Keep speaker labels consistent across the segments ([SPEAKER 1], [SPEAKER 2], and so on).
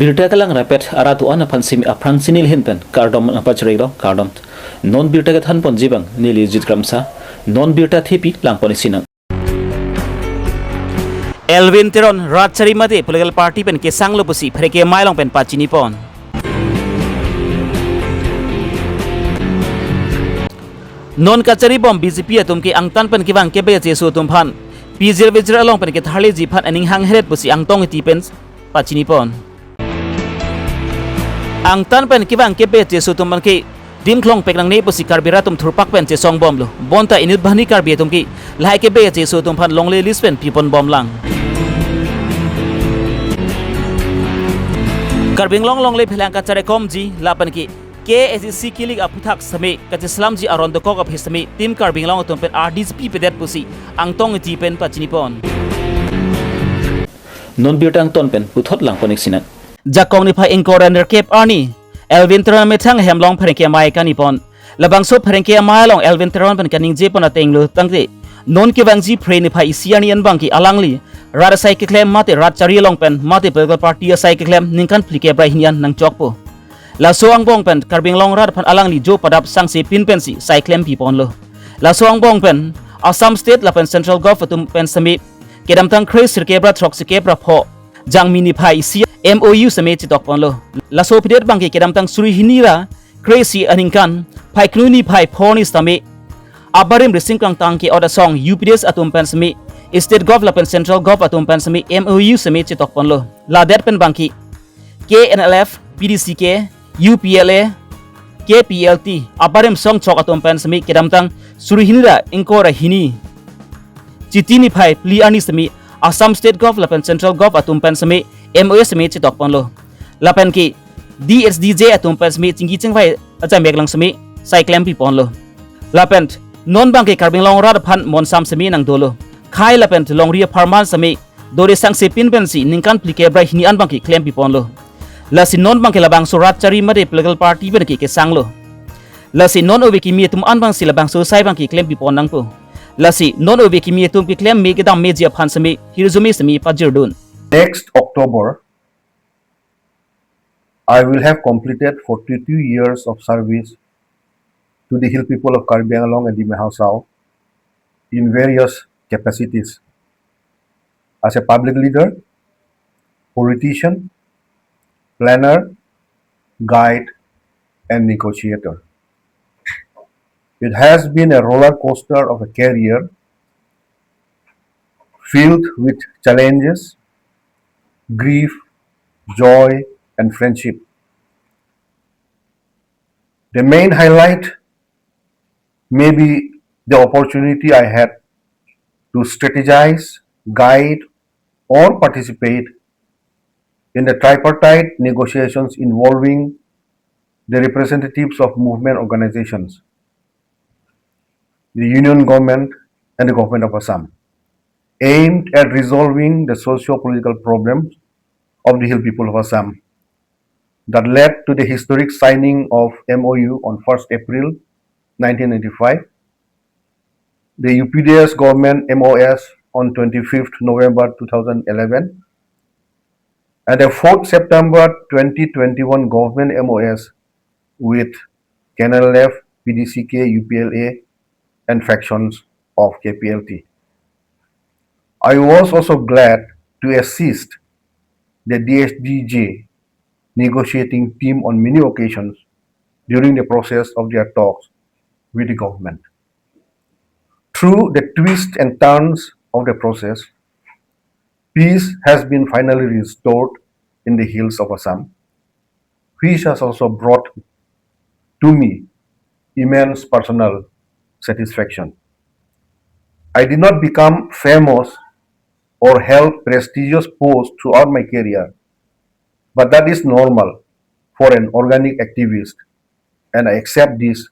[SPEAKER 1] Birta kalang rapet aratu ana pansimi apransinil hinpen kardom napachreiro kardom non birta kat hanpon jibang nili jitramsa non birta thipi langponi sinang
[SPEAKER 2] Elvin Teron Ratchari Mate political party pen ke sanglo pusi phreke mailong pen pachini pon non kachari bom BJP atum ke angtan pen kiwang ke be jesu tumphan pijir vejra along pen ke thale jiphan aning hang heret pusi angtong ti pen pachini pon angtan pen kiwang ke be jesu tumphan ke dimklong peknang ne pusi karbira tum thurpak pen che song bom lo bonta inut bhani karbi tum ki lai ke be jesu tumphan longle list pen pipon bom lang Karbi Longri Abirta Charekom ji lapan ki KSC kilik aputhak same kati slam ji aron dokok of hisame tim Karbi Long tumpen RDP pedet pusi angtong ti pen pachini pon
[SPEAKER 1] non birta ang ton pen puthot langponi sinang
[SPEAKER 2] jakong ni pha inkorander kep ani Elvin Teron methang hemlong phrengke mai kani pon labang so phrengke mai long Elvin Teron pen kaning je pon atenglu tangte non ke bangji phre ni pha isiani an bangki alangli Rada sai ke claim mate rat chari long pen mate political party sai ke claim ningkan plike brai hinian nang chokpo la soang bong pen Karbi Long rat phan alang li jo padap sang se pin pen si sai claim pi pon lo la soang bong pen Assam state la pen central government pen sami kedam tang kre sirke bra throk sike bra pho jang mini phai si MOU same chi tok pon lo la so pidet bang ke kedam tang suri hinira kre si aningkan phai knuni phai phoni sami abarim rising kang tang ke order song UPDS atum pen sami State Gov lapen Central Gov atum pen sami MOU sami chitok pon lo la det pen bangki KNLF PDCK UPLA KPLT aparem song chok atum pen sami kedam tang surihinira inkora hini chitini phai pliani sami Assam State Gov lapen Central Gov atum pen sami MOU sami chitok pon lo lapen ki DSDJ atum pen sami chingi chingwai acha meklang sami cyclem pi pon lo lapen non bangki Karbi Long rad phan mon sam sami nang dolo khai la pen Longri Abirta sami dore sang se pin pen si ningkan plike brai hini an bangki claim pipon lo la si non bangke labang so rat chari made political party ben ke sang lo la si non obe ki mi tum an bang si labang so sai bangki claim pipon nang po la si non obe ki mi tum ki claim me ke dam meji aphan sami hirzumi sami pajir dun
[SPEAKER 3] Next October I will have completed 42 years of service to the hill people of Karbi Long and the Mahasau in various capacities as a public leader, politician, planner, guide, and negotiator. It has been a roller coaster of a career filled with challenges, grief, joy, and friendship. The main highlight may be the opportunity I had to strategize, guide, or participate in the tripartite negotiations involving the representatives of movement organizations, the union government, and the government of Assam, aimed at resolving the socio-political problems of the hill people of Assam that led to the historic signing of MOU on 1st April 1995, the UPDS government MOS on 25th November 2011, and the 4th September 2021 government MOS with KNLF, PDCK, UPLA, and factions of KPLT. I was also glad to assist the DSDJ negotiating team on many occasions during the process of their talks with the government. Through the twists and turns of the process, peace has been finally restored in the hills of Assam, which has also brought to me immense personal satisfaction. I did not become famous or held prestigious posts throughout my career, but that is normal for an organic activist, and I accept this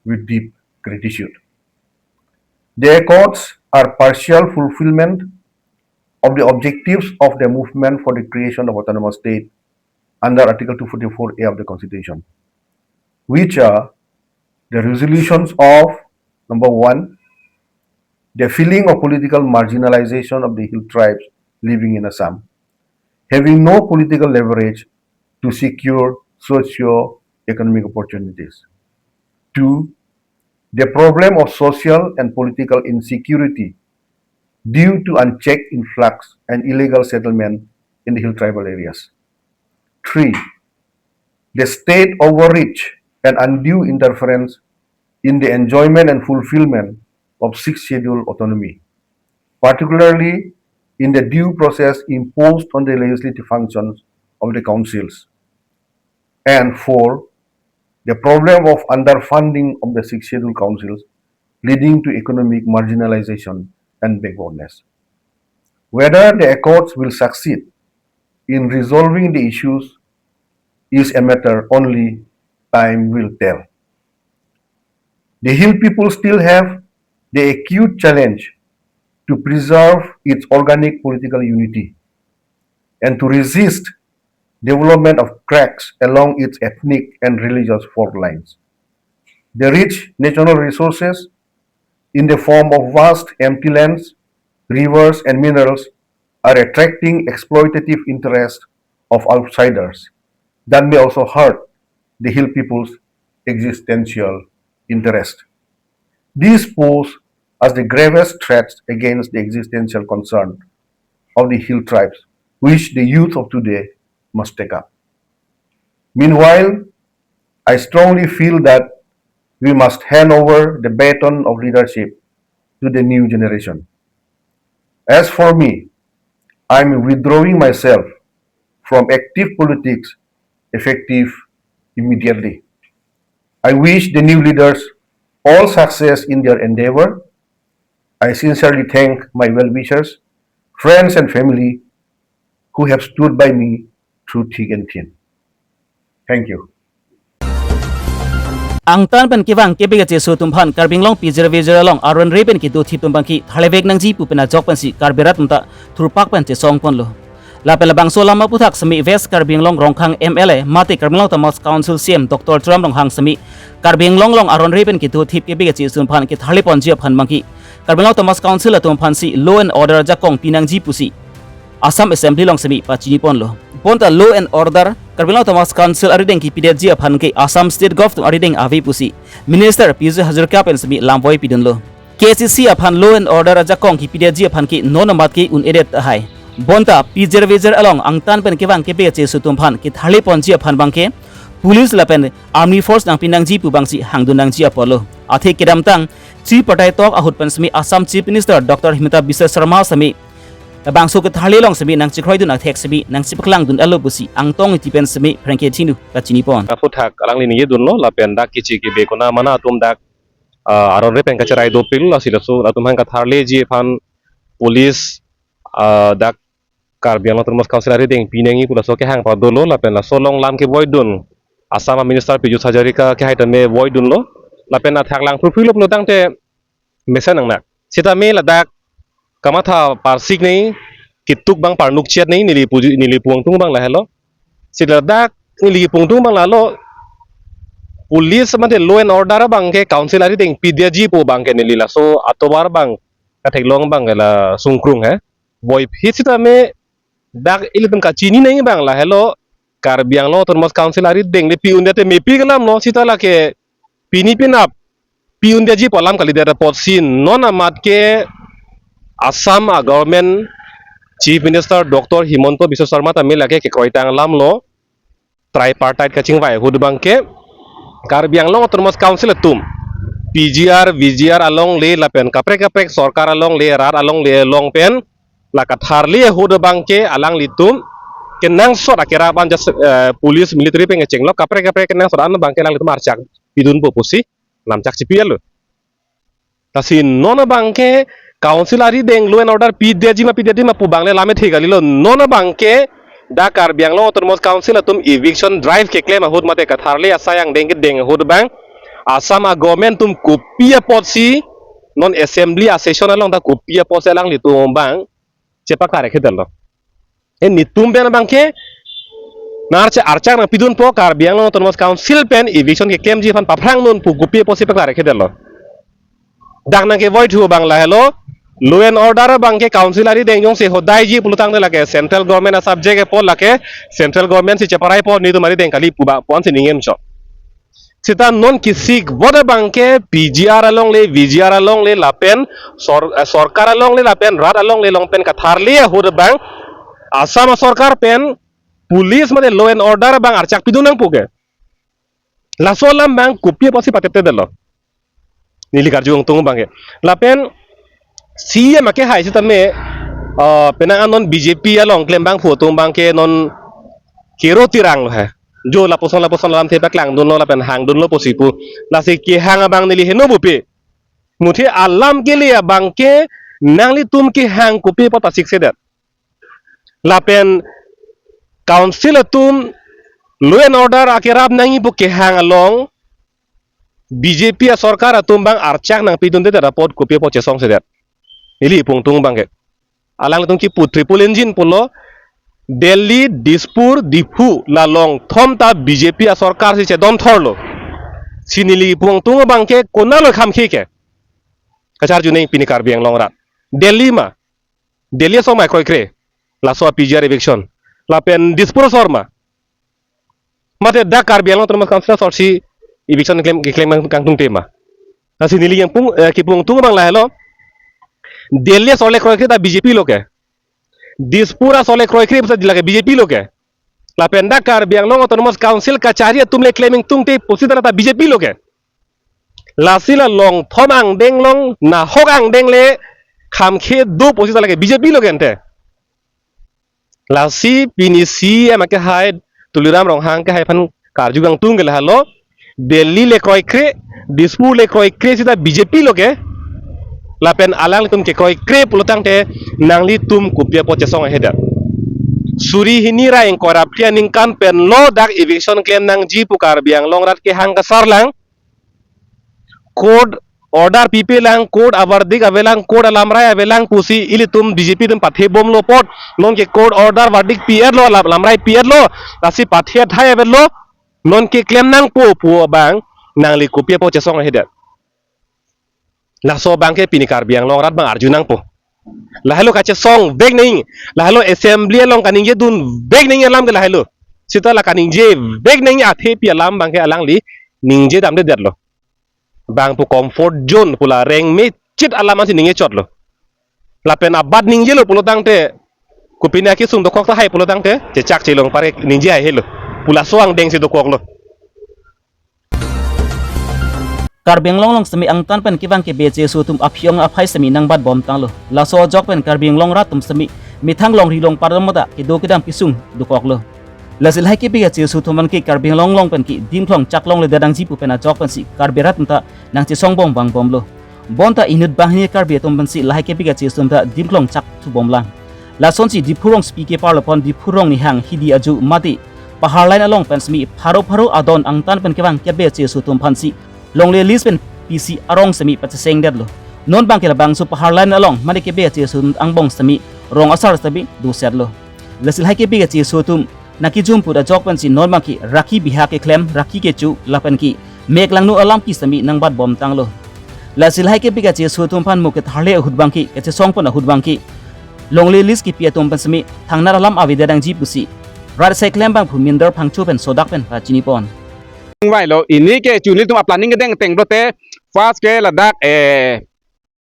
[SPEAKER 3] with deep gratitude. The accords are partial fulfillment of the objectives of the movement for the creation of autonomous state under Article 244A of the Constitution, which are the resolutions of number 1, the feeling of political marginalization of the hill tribes living in Assam, having no political leverage to secure socio-economic opportunities. Two, the problem of social and political insecurity due to unchecked influx and illegal settlement in the hill tribal areas. Three, the state overreach and undue interference in the enjoyment and fulfillment of sixth schedule autonomy, particularly in the due process imposed on the legislative functions of the councils. And four, the problem of underfunding of the sixth schedule councils leading to economic marginalization and backwardness. Whether the accords will succeed in resolving the issues is a matter only time will tell. The Hill people still have the acute challenge to preserve its organic political unity and to resist development of cracks along its ethnic and religious fault lines. The rich natural resources in the form of vast empty lands, rivers, and minerals are attracting exploitative interest of outsiders that may also hurt the hill people's existential interest. These pose as the gravest threats against the existential concern of the hill tribes, which the youth of today must take up. Meanwhile, I strongly feel that we must hand over the baton of leadership to the new generation. As for me, I'm withdrawing myself from active politics effective immediately. I wish the new leaders all success in their endeavor. I sincerely thank my well-wishers, friends and family who have stood by me through thick and thin. Thank you.
[SPEAKER 2] Ang tan pen kiwang kebega che so tumphan karbing long pijer vejer long aron reben ki do thip tumpang ki thalebek nang ji pupena jok pan si karberat tumta thurpak pan che song pon lo la pela bang so lama puthak semi west karbing long rongkhang MLA mate karbing long tamas council CM Dr. Tram long hang semi karbing long aron reben ki do thip kebega che tumphan ki thale pon ji phan bang ki karbing long tamas council tumphan si law and order jakong pinang ji pusi Assam Assembly long semi pachini pon lo ponta law and order Karbilang Thomas Council arideng ki pidet ji aphan ke Assam State Government arideng avi pusi Minister Piju Hazarka pen semi lamboi pidun lo KCC aphan law and order aja kong ki pidet ji aphan ki non mat ki un edit hai bonta pijer vejer along angtan pen ke wang ke be che sutum phan ki thale pon ji aphan bang ke police la pen army force nang pinang ji pu bang si hangdun nang ji apolo athe kedam tang chi patai tok ahut pen semi Assam Chief Minister Dr. Himanta Biswa Sharma semi bangso ke thale long semi nang chikhoi dun athek semi nang chipaklang dun alo busi angtong tipen semi franke thinu kachini pon
[SPEAKER 4] futhak alang lini dun lo lapen dak kichi ki be kona mana tum dak aron re pen ka charai do pil asila so atum hang ka tharle ji phan police dak karbiang lo termos councilor ding pinengi pula so ke hang pa do lo lapen la solong lam ke boy dun asama minister Piju Hajarika ke haita me boy dun lo lapen athak lang profilo plo dang te mesen nang nak sita me la dak kamatha parsik nei kituk bang parnuk chet nei nili puang tung bang la hello sila dak nili puang tung bang la lo police mate law and order bang ke council ari ding pdg po bang ke nili la so atobar bang kathek long bang la sungkrung he boy hisita me dak ilipin ka chini nei bang la hello karbiang lo termos council ari ding le piun dete me pigalam no sita la ke pini pinap piun dia ji polam kali dera pot sin non amat ke Assam government Chief Minister Dr. Himanta Biswa Sharma tamil lage ke koitang lam lo tripartite kaching vai hud bangke karbiang long termos council tum PGR VGR along le lapen kaprek sorkar along le rar along le long pen la katharli hud bangke alang litum kenang sot akira ban jas police military pen ngecheng lo kaprek kenang sot an bangke lang litum archak pidun popusi namchak cipiel lo tasin nona bangke council ari deng law and order pdg ma pu bangle lame thigali lo nona bangke da karbiang lo termos council atum eviction drive ke claim hud mate katharle asayang deng hud bang asam government tum kopia potsi non assembly a session along da kopia potse lang litum bang cepak tare khedal lo en nitum ben bangke narcha archa na pidun po karbiang lo termos council pen eviction ke claim ji fan paprang non pu kopia potsi pak tare khedal lo dak na ke void hu bangla hello law and order bangke councilari dengjong se hodai ji pulutang de lake central government a subject e pol lake central government si chaparai po ni tumari den kali puba pon si ningem cho sita non kisik boda bangke PGR along le VGR along le lapen sorkar along le lapen rat along le longpen katharli hud bang asam sorkar pen police made law and order bang archak pidunang puge lasolam bang kupie posi patete delo nili karjuang tungu bangke lapen siya make hai sita me penang anon BJP along klem bang photo bangke non kero tirang lo hai jo laposon lam thepak lang dun lo lapen hang dun lo posipu lasi ki hang abang nili heno bupe muthi alam ke liya bangke nangli tum ki hang kupi pota sik sedat lapen council atum law and order akirap nangi bu ke hang along BJP a sorkar atum bang archak nang pidun de raport kupi po chesong sedat ili pungtung bangke alang tum ki put triple engine polo Delhi, Dispur, Dipu, Lalong, Thomta, BJP a sorkar si chedon thorlo. Sinili puang tunga bangke kona lo kham khike. Kachar junei pini Karbi Longri. Delhi ma. Delhi so mai koi kre. La so PGR eviction. La pen Dispur sorma. Mate da Karbi Longri termas council sorsi eviction claim kang tung tema. La sinili yang pung ki puang tunga bang la hello. Delhi sorle koi kre ta BJP lo ke. Dispura sole kroy krip sa dilage BJP lo ke la penda Karbi Anglong autonomous council kachari tumle claiming tungte positara ta BJP lo ke la sila long thomang denglong na hogang dengle khamkhe do positara lage BJP lo gente la si pinisi amake hai tuliram ronghang ke hai phan karjugang tung gel halo Delhi le kroy kre Dispur le kroy kre sita BJP lo ke lapen alang tum ke koi kre pulutang te nangli tum kupia po chesong hedat suri hinira ing koraptia ning kan pen lo dak eviction claim nang ji pu Karbi Longri ke hang kasar lang code order pp lang code awardik avelang code alamrai avelang pusi ili tum BJP tum pathe bom lo pot non ke code order wardik PR lo lamrai PR lo lasi pathe thai avel lo non ke claim nang po bang nangli kupia po chesong hedat laso bangke pini Karbi Longri bang arjunang po lahalo kache song beg ning lahalo assembly long kaning je dun beg ning alam ke lahalo sita la kaning je beg ning athe pi alam bangke alang li ning je dam de derlo bang pu comfort zone pula reng me chit alam si ning e chot lo la pen abad ning je lo pulo tangte kupina ki sung do kok ta hai pulo tangte che chak che long pare ning je hai helo pula soang deng si do kok lo
[SPEAKER 2] Karbi Longri semi angtan pen kibang ke beje su tum aphyong aphai semi nang bat bom tang lo la so jok pen Karbi Longri tum semi mithang long ri long param mata ke do kidam pisung du kok lo la sil hai ke be je su tum man ke Karbi Longri pen ki dim thlong chak long le dadang ji pu pen a jok pen si Karbi rat ta nang che song bom bang bom lo bon ta inut bang ni Karbi tum pen si la hai ke be je su ta dim thlong chak tu bom lang la son si dipurong spi ke par lo pon dipurong ni hang hidi aju mati pahar lain along pen semi pharo adon angtan pen kibang ke be je su tum phan si longle lispen PC arong semi pachaseng det lo non bang kela bang su paharlan along mani ke be che sun angbong semi rong asar sabi du set lo lasil hai ke be che su tum naki jum pura jok pan si non bang ki rakhi biha ke claim rakhi ke chu lapan ki mek lang nu alam ki semi nang bat bom tang lo lasil hai ke be che su tum phan mu ke tharle hud bang ki ke che song pon hud bang ki longle list ki pia tum pan semi thangnar alam avida dang ji pusi rat sai claim bang phuminder phangchu pen sodak pen pa chini pon
[SPEAKER 5] vai lo ini ke chuni tum planning gedeng teng brote fast ke ladak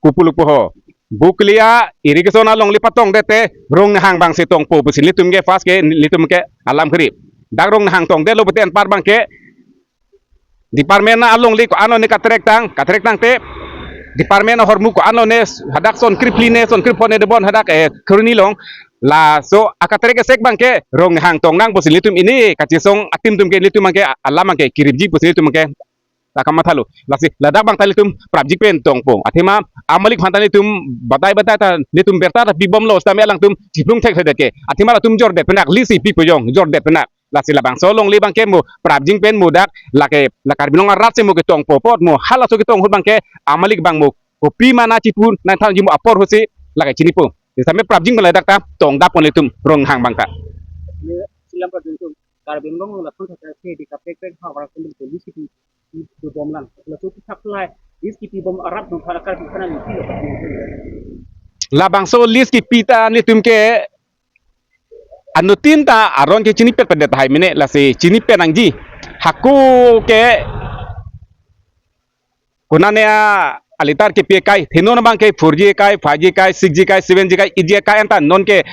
[SPEAKER 5] kupulu po buklia irrigation along li patong dete rong hang bang se tong po busin litum ke fast ke litum ke alam krip dak rong hang tong de lo beten par bang ke department na along li ko ano ni katrek tang te department na hormu ko ano ne hadak son kripline son kripone de bon hadak kruni long la so akatrek sek bang ke rong hang tong nang busin litum ini kachisong atim tum ke litum ke alam ke kiribji busin litum ke takama thalo lasi ladak bang talitum prabjik pen tong pong athima amalik phantali tum batai ta litum berta ta bibom lo stame lang tum jiplung thek thedeke athima tum jor de penak lisi pi pojong jor de penak lasi labang solong li bang ke mo prabjing pen mudak lake lakar binong rat se mo ke tong popot mo hala so ke tong hut bang ke amalik bang mo kopi mana cipun nan thang jimu apor hosi lake chini pong sampai prabjing beladak ta tong dap litum rong hang bang ka
[SPEAKER 2] silam pa dun Karbi Longri la phun thak se di kapek pek ha wara kun polisi ki du bom lang la tu thak lai is ki bom arab no phara Karbi kana ni
[SPEAKER 5] labang so list ki pita ni tum ke anutin ta aron ke chini pet pedet hai mine la se chini pet angji haku ke kunane alitar ke pe kai thinon bang ke 4G kai 5G kai 6G kai 7G kai EG kai anta non ke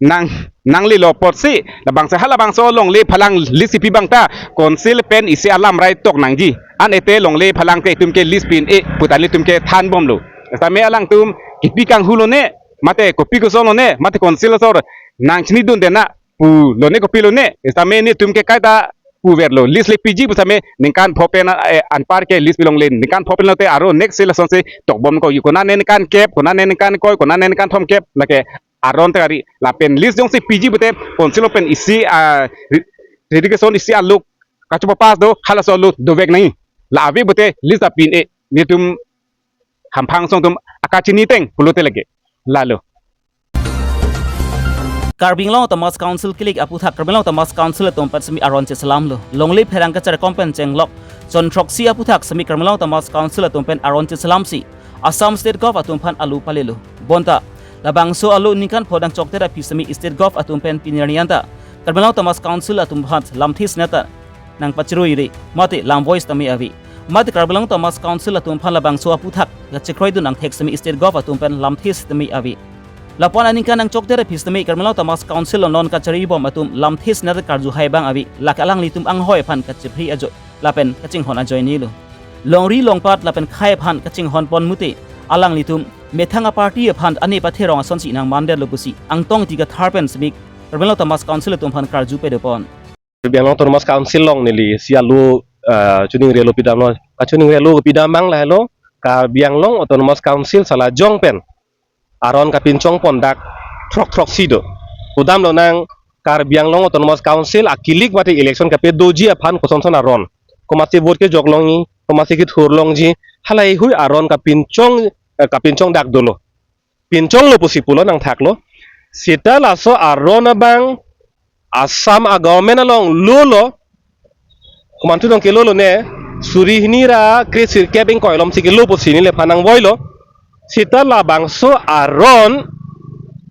[SPEAKER 5] nang li lo pot si labang se halabang so long le phalang list pi bang ta konsil pen isi alam rai tok nangji an ete long le phalang ke tum ke list pin e putan li tum ke than bom lo ta me alang tum ki pi kang hulo ne mate ko pi ko so lo ne mate konsil so nang chini dun de na pu lo ne ko pi lo ne ta me ni tum ke kai ta pu ver lo list le pg pu same ningkan phopen an par ke list bilong len ningkan phopen lo te aro next se la son se tok bom ko yu ko na ne kan kep ko na ne kan koi ko na ne kan thom kep la ke aron te ari la pen list jong se pg bute konsil pen isi dedication isi aluk kachu pas do hala so lu do vek nai la ave bute list a pin e ni tum hampang song tum akachini teng pulote lage lalo
[SPEAKER 2] Karbi Longri Council kilik aputhak Karbi Longri Council tompat semi aron che salam lo longlei pherang ka char kompen chenglok chon troksi aputhak semi Karbi Longri Council tompen aron che salam si Assam State Gov atumpan alu palelo bonta labang so alu nikan phodang choktera pi semi State Gov atumpen pinirnianta Karbi Longri Council atumpan lamthis neta nang pachroi re mate lam voice tami avi mate Karbi Longri Council atumpan labang so aputhak ga chekroi du nang thek semi State Gov atumpen lamthis tami avi Lapon aning kanang chokter pisme Karbi Longri Council non ka chari bom atum lamthis na karju hai bang avi lakalang litum ang hoi phan ka chipri ajo lapen kaching hon ajoi ni lo longri longpat lapen khai phan kaching hon pon mute alang litum methanga party phan ani patherong sonsi nang mande lobusi ang tong tiga tharpen smik Karbi Longri Council tum phan karju pe depon
[SPEAKER 4] Karbi Longri Council long nili sialu chuning relo pidam lo chuning relo pidam bang la lo Karbi Longri Council sala jong pen aron kapin chong pondak trok sido udam lo nang Karbi Longri Council akilik mate election kape doji aphan koson son aron komasi vote ke joglongi komasi ki thurlongji halai hui aron kapin chong dak dolo pinchong lo pusipulo nang thaklo sita laso aron bang Assam a government along lolo kumantu dong ke lolo ne suri hinira krisir keping koilom sike lo posini le phanang boilo sita labang so aron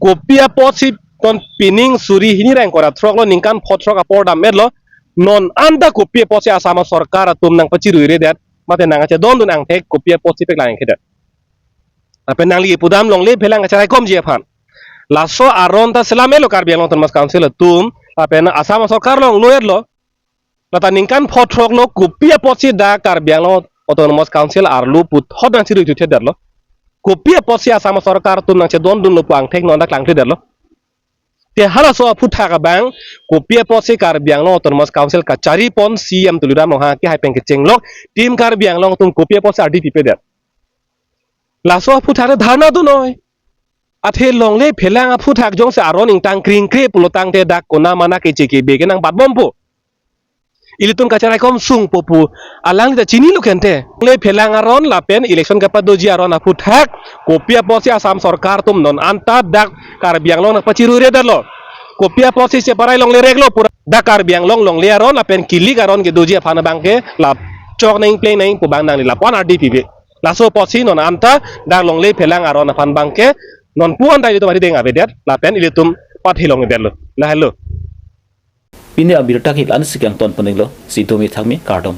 [SPEAKER 4] kopia posi ton pining suri hinira engkora trok lo ningkan potrok apor medlo non anda kopia posi asama sarkar tum nang paciru ire dat mate nang acha don dun ang tek kopia posi pek lang kedat ape nang li pudam long le phelang acha kom je phan laso aron ta selamelo Karbi Longri Council tum ape na asama sarkar long loyer lo lata ningkan potrok lo kopia posi da Karbi Longri Council arlu put hodan ciru itu tedat lo kopia posi asama sarkar tum nang che don dun lo puang tek non dak lang tedat lo te hala so phutha ka bang kopia posi Karbi Longri Council ka chari pon CM tulura moha ki hai peng ke chenglok tim Karbi Longri tum kopia posi RDP pedat laso phutha re dharna du noi athe longle phelang phuthak jong se aron ingtang kring kre pulotang te dak kona mana ke cheki be kenang bat bompo ilitun kacarai kom sung popu alang ta chini lo kente le phelang aron lapen election ka padoji aron phuthak kopia posi asam sarkar tum non anta dak Karbi Longri paciru re darlo kopia posi se parai long le reglo pura dak Karbi Longri aron lapen kili aron ke doji phana bangke la chok nang play nang pu bang nang la pon RDP be laso posi non anta dak long le phelang aron phan bangke non puan dai to bari deng abedet lapen ilitum pat hilong derlo la hello
[SPEAKER 1] Pini Abirta ki lan sikyang ton paniglo si Domi thangmi kardom